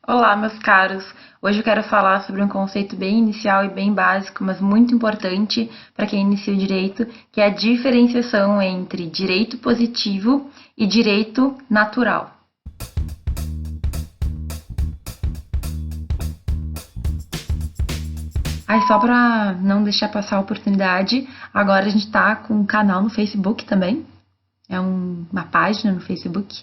Olá, meus caros! Hoje eu quero falar sobre um conceito bem inicial e bem básico, mas muito importante para quem inicia o direito, que é a diferenciação entre direito positivo e direito natural. Aí, só para não deixar passar a oportunidade, agora a gente está com um canal no Facebook também, uma página no Facebook.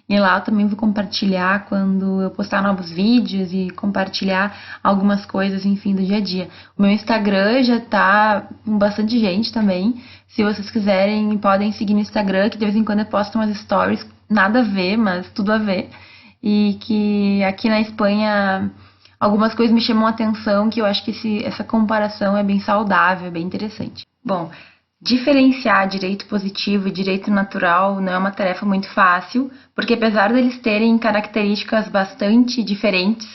E lá eu também vou compartilhar quando eu postar novos vídeos e compartilhar algumas coisas, enfim, do dia a dia. O meu Instagram já tá com bastante gente também. Se vocês quiserem, podem seguir no Instagram, que de vez em quando eu posto umas stories, nada a ver, mas tudo a ver. E que aqui na Espanha algumas coisas me chamam a atenção, que eu acho que essa comparação é bem saudável, é bem interessante. Bom, diferenciar direito positivo e direito natural não é uma tarefa muito fácil, porque apesar deles terem características bastante diferentes,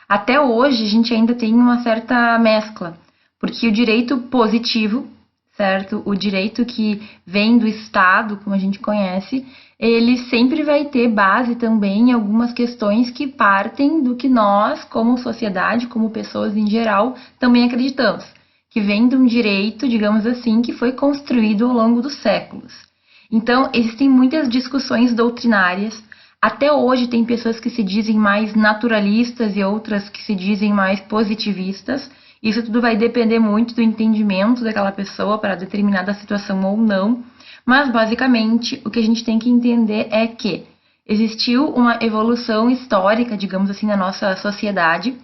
até hoje a gente ainda tem uma certa mescla, porque o direito positivo, certo? O direito que vem do Estado, como a gente conhece, ele sempre vai ter base também em algumas questões que partem do que nós, como sociedade, como pessoas em geral, também acreditamos, que vem de um direito, digamos assim, que foi construído ao longo dos séculos. Então, existem muitas discussões doutrinárias. Até hoje tem pessoas que se dizem mais naturalistas e outras que se dizem mais positivistas. Isso tudo vai depender muito do entendimento daquela pessoa para determinada situação ou não. Mas, basicamente, o que a gente tem que entender é que existiu uma evolução histórica, digamos assim, na nossa sociedade.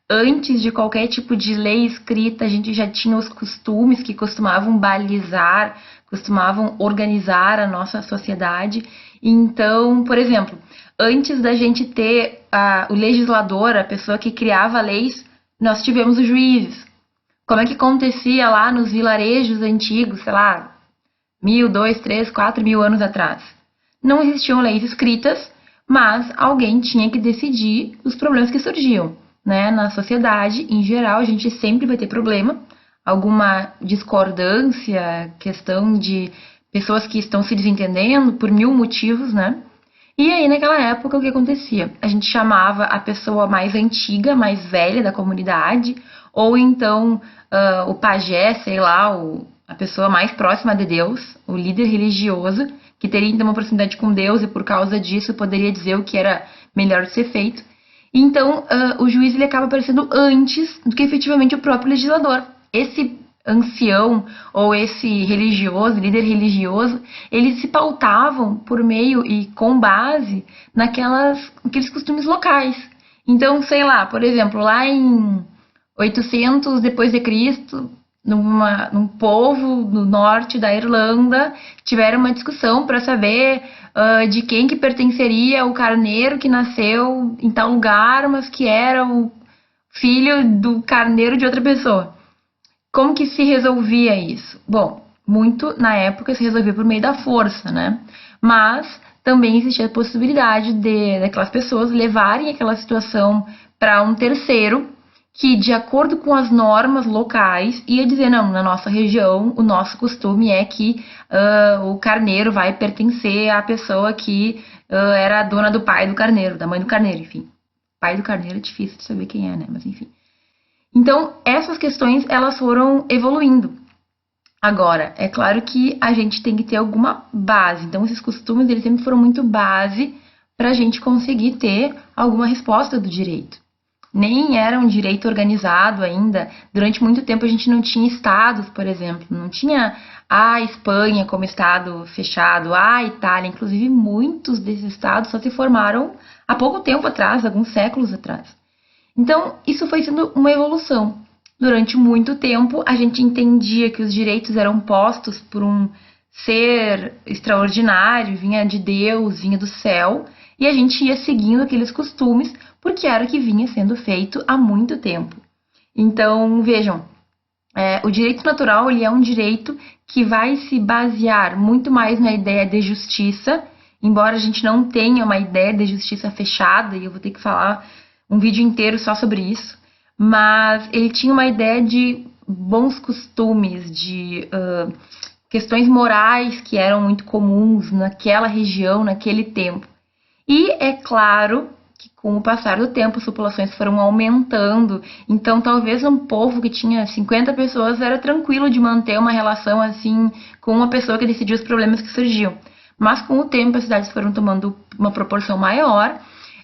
Antes de qualquer tipo de lei escrita, a gente já tinha os costumes que costumavam balizar, costumavam organizar a nossa sociedade. Então, por exemplo, antes da gente ter o legislador, a pessoa que criava leis, nós tivemos os juízes. Como é que acontecia lá nos vilarejos antigos, sei lá, 1.000, 2, 3, 4 mil anos atrás? Não existiam leis escritas, mas alguém tinha que decidir os problemas que surgiam. Né? Na sociedade, em geral, a gente sempre vai ter problema, alguma discordância, questão de pessoas que estão se desentendendo por mil motivos, né? E aí, naquela época, o que acontecia? A gente chamava a pessoa mais antiga, mais velha da comunidade, ou então o pajé, sei lá, a pessoa mais próxima de Deus, o líder religioso, que teria então uma proximidade com Deus e por causa disso poderia dizer o que era melhor de ser feito. Então, o juiz ele acaba aparecendo antes do que efetivamente o próprio legislador. Esse ancião ou esse religioso, líder religioso, eles se pautavam por meio e com base naqueles costumes locais. Então, sei lá, por exemplo, lá em 800 depois de Cristo, num povo no norte da Irlanda, tiveram uma discussão para saber de quem que pertenceria o carneiro que nasceu em tal lugar, mas que era o filho do carneiro de outra pessoa. Como que se resolvia isso? Bom, muito na época se resolvia por meio da força, né? Mas também existia a possibilidade daquelas pessoas levarem aquela situação para um terceiro que, de acordo com as normas locais, ia dizer, não, na nossa região, o nosso costume é que o carneiro vai pertencer à pessoa que era a dona do pai do carneiro, da mãe do carneiro, enfim. Pai do carneiro é difícil de saber quem é, né? Mas enfim. Então, essas questões, elas foram evoluindo. Agora, é claro que a gente tem que ter alguma base. Então, esses costumes, eles sempre foram muito base para a gente conseguir ter alguma resposta do direito. Nem era um direito organizado ainda. Durante muito tempo a gente não tinha estados, por exemplo. Não tinha a Espanha como estado fechado, a Itália. Inclusive, muitos desses estados só se formaram há pouco tempo atrás, alguns séculos atrás. Então, isso foi sendo uma evolução. Durante muito tempo, a gente entendia que os direitos eram postos por um ser extraordinário, vinha de Deus, vinha do céu, e a gente ia seguindo aqueles costumes, porque era o que vinha sendo feito há muito tempo. Então, vejam, o direito natural ele é um direito que vai se basear muito mais na ideia de justiça, embora a gente não tenha uma ideia de justiça fechada, e eu vou ter que falar um vídeo inteiro só sobre isso, mas ele tinha uma ideia de bons costumes, de questões morais que eram muito comuns naquela região, naquele tempo. E é claro que com o passar do tempo as populações foram aumentando. Então, talvez um povo que tinha 50 pessoas era tranquilo de manter uma relação assim com uma pessoa que decidia os problemas que surgiam. Mas com o tempo as cidades foram tomando uma proporção maior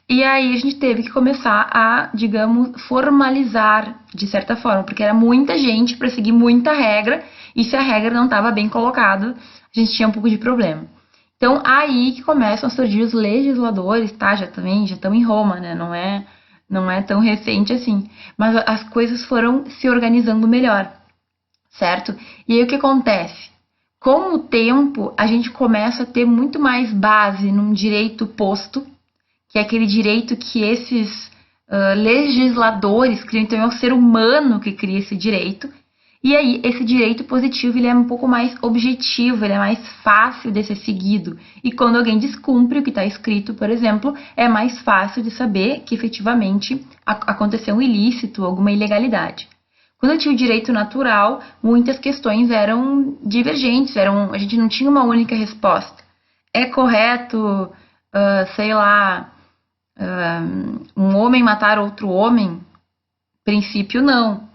e aí a gente teve que começar a, digamos, formalizar de certa forma, porque era muita gente para seguir muita regra e se a regra não estava bem colocada, a gente tinha um pouco de problema. Então, aí que começam a surgir os legisladores, tá? Já estão em Roma, né? Não é tão recente assim. Mas as coisas foram se organizando melhor, certo? E aí o que acontece? Com o tempo, a gente começa a ter muito mais base num direito posto, que é aquele direito que esses legisladores criam. Então, é o ser humano que cria esse direito. E aí, esse direito positivo, ele é um pouco mais objetivo, ele é mais fácil de ser seguido. E quando alguém descumpre o que está escrito, por exemplo, é mais fácil de saber que efetivamente aconteceu um ilícito, alguma ilegalidade. Quando eu tinha o direito natural, muitas questões eram divergentes, a gente não tinha uma única resposta. É correto, sei lá, um homem matar outro homem? Princípio não,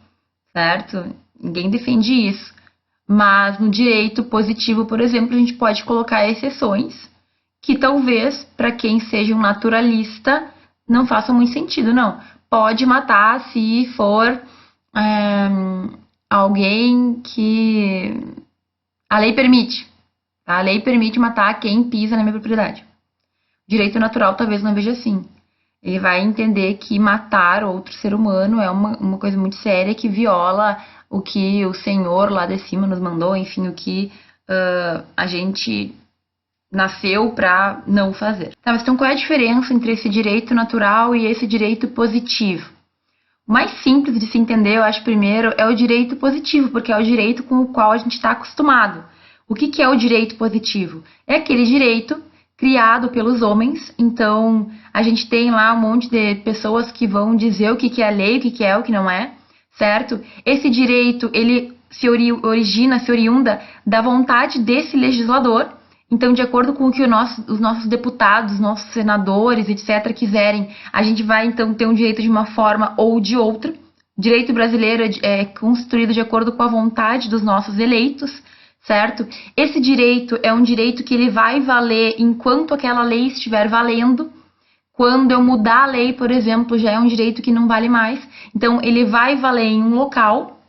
certo? Ninguém defende isso. Mas no direito positivo, por exemplo, a gente pode colocar exceções que talvez, para quem seja um naturalista, não façam muito sentido, não. Pode matar se for alguém que a lei permite. Tá? A lei permite matar quem pisa na minha propriedade. Direito natural talvez não veja assim. Ele vai entender que matar outro ser humano é uma coisa muito séria que viola o que o Senhor lá de cima nos mandou, enfim, o que a gente nasceu para não fazer. Tá, mas então qual é a diferença entre esse direito natural e esse direito positivo? O mais simples de se entender, eu acho, primeiro, é o direito positivo, porque é o direito com o qual a gente está acostumado. O que é o direito positivo? É aquele direito criado pelos homens, então a gente tem lá um monte de pessoas que vão dizer o que é a lei, o que é, o que não é, certo? Esse direito, ele se oriunda da vontade desse legislador, então de acordo com o que os nossos deputados, os nossos senadores, etc. quiserem, a gente vai então ter um direito de uma forma ou de outra. O direito brasileiro é construído de acordo com a vontade dos nossos eleitos, certo? Esse direito é um direito que ele vai valer enquanto aquela lei estiver valendo. Quando eu mudar a lei, por exemplo, já é um direito que não vale mais. Então, ele vai valer em um local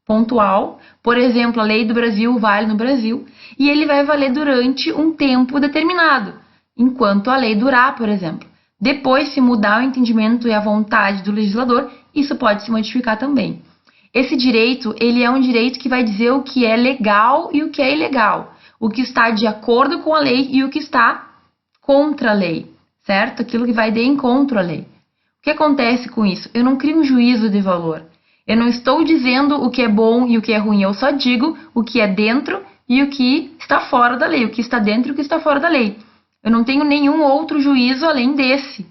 pontual. Por exemplo, a lei do Brasil vale no Brasil. E ele vai valer durante um tempo determinado, enquanto a lei durar, por exemplo. Depois, se mudar o entendimento e a vontade do legislador, isso pode se modificar também. Esse direito, ele é um direito que vai dizer o que é legal e o que é ilegal, o que está de acordo com a lei e o que está contra a lei, certo? Aquilo que vai de encontro à lei. O que acontece com isso? Eu não crio um juízo de valor. Eu não estou dizendo o que é bom e o que é ruim, eu só digo o que é dentro e o que está fora da lei, o que está dentro e o que está fora da lei. Eu não tenho nenhum outro juízo além desse,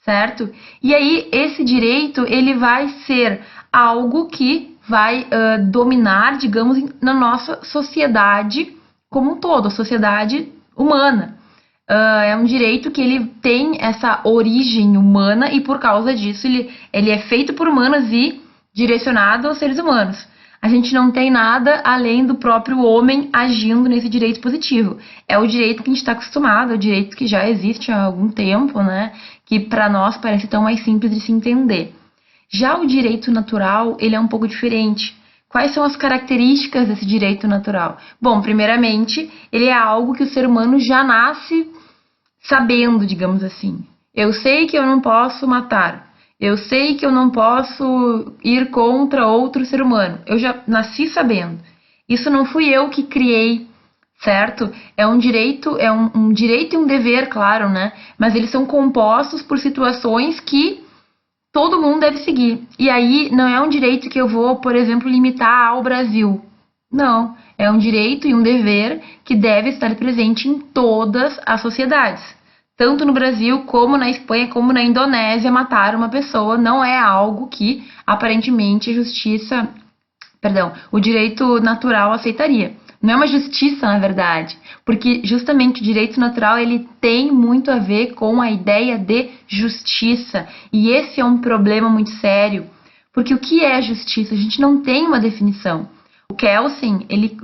certo? E aí, esse direito, ele vai ser algo que vai dominar, digamos, na nossa sociedade como um todo, a sociedade humana. É um direito que ele tem essa origem humana e por causa disso ele é feito por humanos e direcionado aos seres humanos. A gente não tem nada além do próprio homem agindo nesse direito positivo. É o direito que a gente está acostumado, é o direito que já existe há algum tempo, né? Que para nós parece tão mais simples de se entender. Já o direito natural, ele é um pouco diferente. Quais são as características desse direito natural? Bom, primeiramente, ele é algo que o ser humano já nasce sabendo, digamos assim. Eu sei que eu não posso matar. Eu sei que eu não posso ir contra outro ser humano. Eu já nasci sabendo. Isso não fui eu que criei, certo? É um direito e um dever, claro, né? Mas eles são compostos por situações que todo mundo deve seguir. E aí não é um direito que eu vou, por exemplo, limitar ao Brasil. Não, é um direito e um dever que deve estar presente em todas as sociedades. Tanto no Brasil, como na Espanha, como na Indonésia, matar uma pessoa não é algo que, aparentemente, o direito natural aceitaria. Não é uma justiça, na verdade, porque justamente o direito natural ele tem muito a ver com a ideia de justiça, e esse é um problema muito sério, porque o que é justiça? A gente não tem uma definição. O Kelsen, ele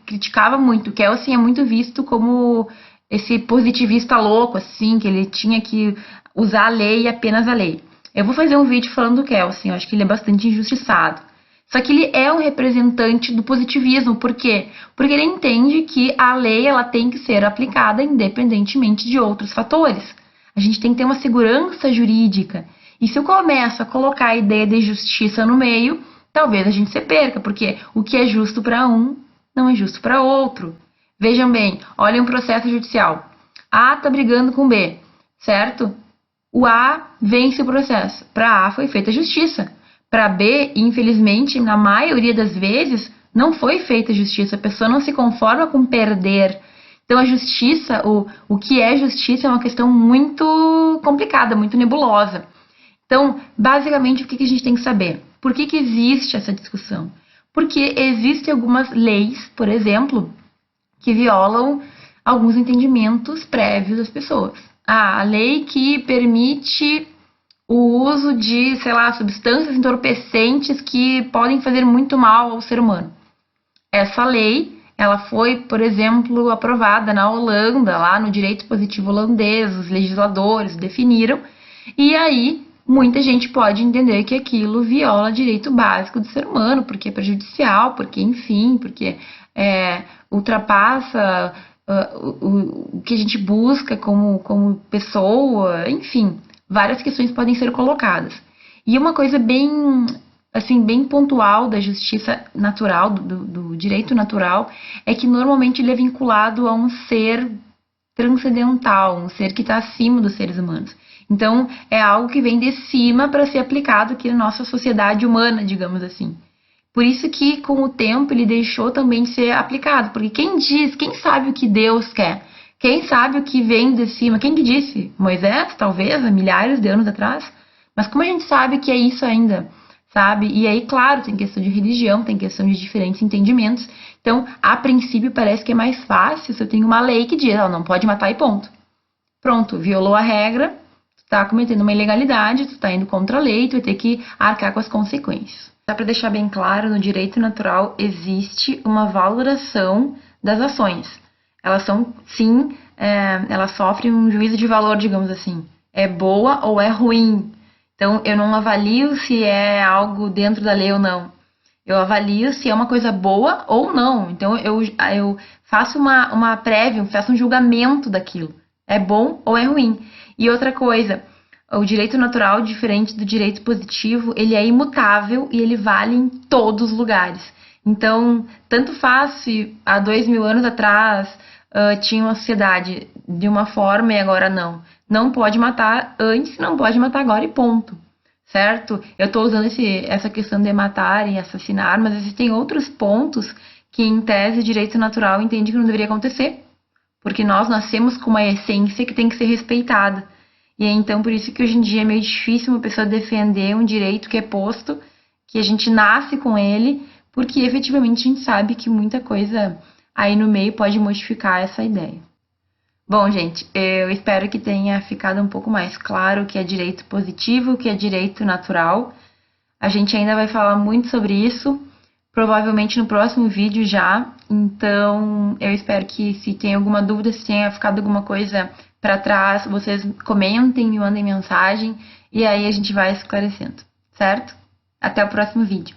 criticava muito. O Kelsen é muito visto como esse positivista louco, assim, que ele tinha que usar a lei e apenas a lei. Eu vou fazer um vídeo falando do Kelsen, eu acho que ele é bastante injustiçado. Só que ele é um representante do positivismo, por quê? Porque ele entende que a lei ela tem que ser aplicada independentemente de outros fatores. A gente tem que ter uma segurança jurídica. E se eu começo a colocar a ideia de justiça no meio, talvez a gente se perca, porque o que é justo para um não é justo para outro. Vejam bem, olhem um processo judicial. A está brigando com B, certo? O A vence o processo. Para A foi feita justiça. Para B, infelizmente, na maioria das vezes, não foi feita justiça. A pessoa não se conforma com perder. Então, a justiça, o que é justiça é uma questão muito complicada, muito nebulosa. Então, basicamente, o que a gente tem que saber? Por que existe essa discussão? Porque existem algumas leis, por exemplo, que violam alguns entendimentos prévios das pessoas. A lei que permite o uso de, sei lá, substâncias entorpecentes que podem fazer muito mal ao ser humano. Essa lei, ela foi, por exemplo, aprovada na Holanda, lá no direito positivo holandês, os legisladores definiram, e aí muita gente pode entender que aquilo viola direito básico do ser humano, porque é prejudicial, porque, enfim, porque ultrapassa o que a gente busca como pessoa, enfim. Várias questões podem ser colocadas. E uma coisa bem pontual da justiça natural, do direito natural, é que normalmente ele é vinculado a um ser transcendental, um ser que está acima dos seres humanos. Então, é algo que vem de cima para ser aplicado aqui na nossa sociedade humana, digamos assim. Por isso que, com o tempo, ele deixou também de ser aplicado. Porque quem sabe o que Deus quer? Quem sabe o que vem de cima? Quem que disse? Moisés, talvez, há milhares de anos atrás? Mas como a gente sabe que é isso ainda, sabe? E aí, claro, tem questão de religião, tem questão de diferentes entendimentos. Então, a princípio, parece que é mais fácil se eu tenho uma lei que diz, não pode matar e ponto. Pronto, violou a regra, tu tá cometendo uma ilegalidade, tu tá indo contra a lei, tu vai ter que arcar com as consequências. Só para deixar bem claro, no direito natural existe uma valoração das ações. Elas são, sim, elas sofrem um juízo de valor, digamos assim. É boa ou é ruim. Então, eu não avalio se é algo dentro da lei ou não. Eu avalio se é uma coisa boa ou não. Então, eu faço uma prévia, faço um julgamento daquilo. É bom ou é ruim. E outra coisa, o direito natural, diferente do direito positivo, ele é imutável e ele vale em todos os lugares. Então, tanto faz se há 2000 anos atrás tinha uma sociedade de uma forma e agora não. Não pode matar antes, não pode matar agora e ponto. Certo? Eu estou usando essa questão de matar e assassinar, mas existem outros pontos que, em tese, o direito natural entende que não deveria acontecer. Porque nós nascemos com uma essência que tem que ser respeitada. E é então por isso que hoje em dia é meio difícil uma pessoa defender um direito que é posto, que a gente nasce com ele, porque efetivamente a gente sabe que muita coisa aí no meio pode modificar essa ideia. Bom, gente, eu espero que tenha ficado um pouco mais claro o que é direito positivo, o que é direito natural. A gente ainda vai falar muito sobre isso, provavelmente no próximo vídeo já. Então, eu espero que, se tem alguma dúvida, se tenha ficado alguma coisa para trás, vocês comentem, me mandem mensagem e aí a gente vai esclarecendo, certo? Até o próximo vídeo.